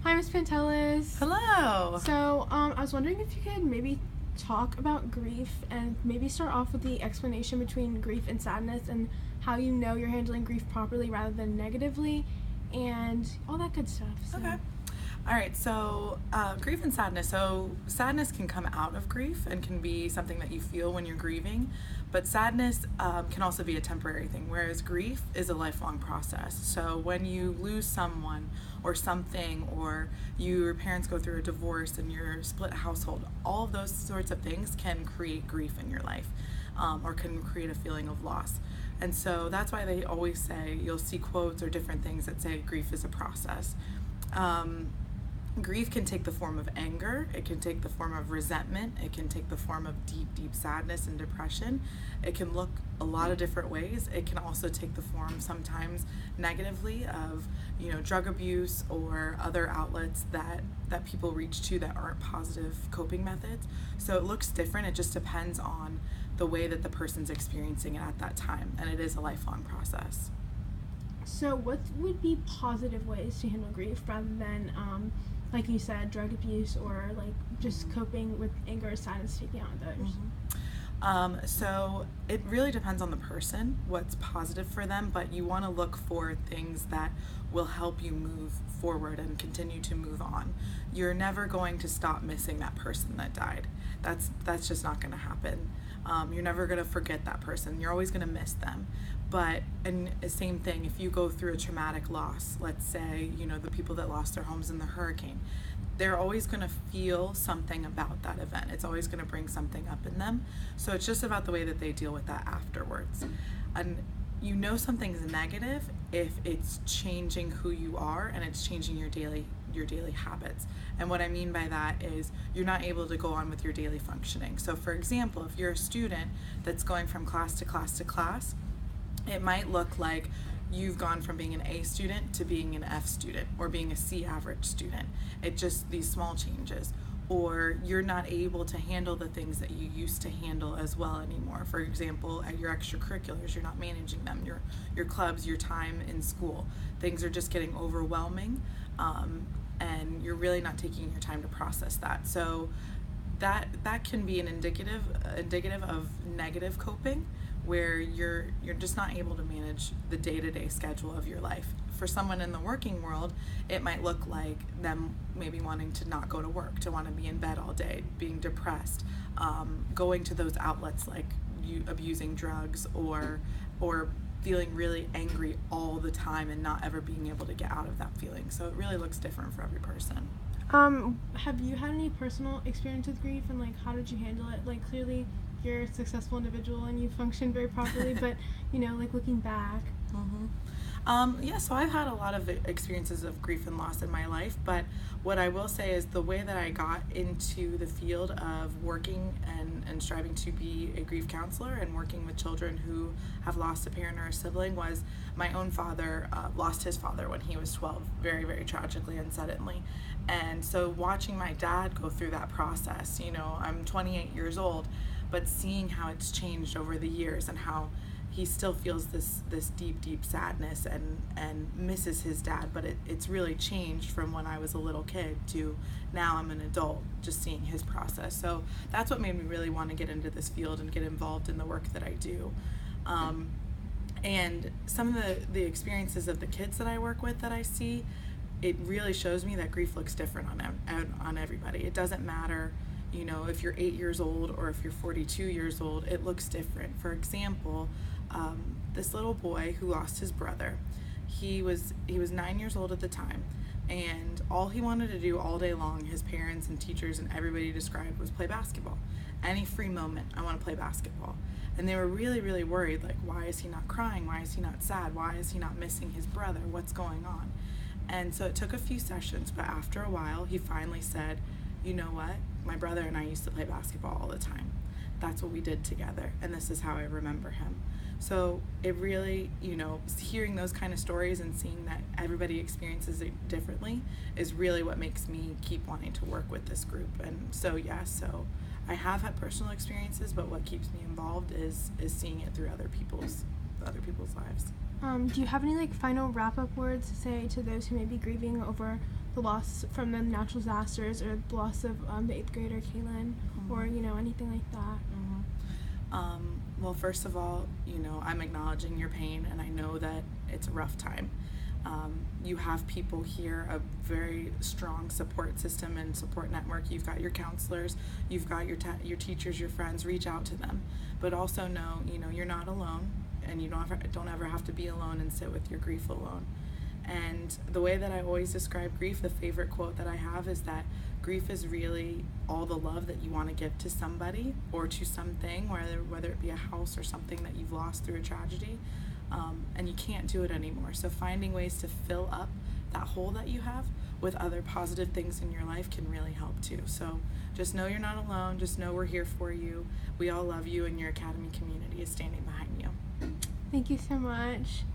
Hi, Miss Pantelis. Hello. So, I was wondering if you could maybe talk about grief and maybe start off with the explanation between grief and sadness and how you know you're handling grief properly rather than negatively and all that good stuff. So. Okay. All right, so grief and sadness. So sadness can come out of grief and can be something that you feel when you're grieving, but sadness can also be a temporary thing, whereas grief is a lifelong process. So when you lose someone or something, or your parents go through a divorce and you're a split household, all of those sorts of things can create grief in your life, or can create a feeling of loss. And so that's why they always say, you'll see quotes or different things that say grief is a process. Grief can take the form of anger, it can take the form of resentment, it can take the form of deep, deep sadness and depression. It can look a lot of different ways. It can also take the form sometimes negatively of, drug abuse or other outlets that people reach to that aren't positive coping methods. So it looks different. It just depends on the way that the person's experiencing it at that time, and it is a lifelong process. So, what would be positive ways to handle grief rather than, like you said, drug abuse or like just coping with anger or sadness, taking out others? So it really depends on the person, what's positive for them, but you want to look for things that will help you move forward and continue to move on. You're never going to stop missing that person that died. That's just not going to happen. You're never going to forget that person. You're always going to miss them. But, and the same thing, if you go through a traumatic loss, let's say, the people that lost their homes in the hurricane, they're always going to feel something about that event. It's always going to bring something up in them. So it's just about the way that they deal with that afterwards. And something's negative if it's changing who you are and it's changing your daily habits. And what I mean by that is you're not able to go on with your daily functioning. So for example, if you're a student that's going from class to class to class, it might look like you've gone from being an A student to being an F student or being a C average student. It just these small changes. Or you're not able to handle the things that you used to handle as well anymore. For example, at your extracurriculars, you're not managing them. Your clubs, your time in school, things are just getting overwhelming, and you're really not taking your time to process that. So that can be an indicative of negative coping, where you're just not able to manage the day-to-day schedule of your life. For someone in the working world, it might look like them maybe wanting to not go to work, to want to be in bed all day, being depressed, going to those outlets like abusing drugs, or feeling really angry all the time and not ever being able to get out of that feeling. So it really looks different for every person. Have you had any personal experience with grief, and like how did you handle it? Like clearly you're a successful individual and you function very properly, but like looking back. So I've had a lot of experiences of grief and loss in my life, but what I will say is the way that I got into the field of working and striving to be a grief counselor and working with children who have lost a parent or a sibling was my own father lost his father when he was 12, very, very tragically and suddenly. And so watching my dad go through that process, I'm 28 years old, but seeing how it's changed over the years and how he still feels this deep, deep sadness and misses his dad, but it's really changed from when I was a little kid to now I'm an adult, just seeing his process. So that's what made me really want to get into this field and get involved in the work that I do. And some of the experiences of the kids that I work with that I see, it really shows me that grief looks different on everybody. It doesn't matter if you're 8 years old or if you're 42 years old, it looks different. For example, this little boy who lost his brother, he was 9 years old at the time, and all he wanted to do all day long, his parents and teachers and everybody described, was play basketball. Any free moment, I want to play basketball. And they were really, really worried, like, why is he not crying? Why is he not sad? Why is he not missing his brother? What's going on? And so it took a few sessions, but after a while, he finally said, you know what? My brother and I used to play basketball all the time. That's what we did together, and this is how I remember him. So it really, hearing those kind of stories and seeing that everybody experiences it differently is really what makes me keep wanting to work with this group. And so, so I have had personal experiences, but what keeps me involved is seeing it through other people's lives. Do you have any final wrap-up words to say to those who may be grieving over the loss from the natural disasters or the loss of the 8th grader Kaylin, or anything like that. Well, first of all, I'm acknowledging your pain, and I know that it's a rough time. You have people here, a very strong support system and support network. You've got your counselors, you've got your teachers, your friends. Reach out to them, but also know, you're not alone, and you don't ever have to be alone and sit with your grief alone. And the way that I always describe grief, the favorite quote that I have is that grief is really all the love that you want to give to somebody or to something, whether it be a house or something that you've lost through a tragedy, and you can't do it anymore. So finding ways to fill up that hole that you have with other positive things in your life can really help too. So just know you're not alone. Just know we're here for you. We all love you, and your academy community is standing behind you. Thank you so much.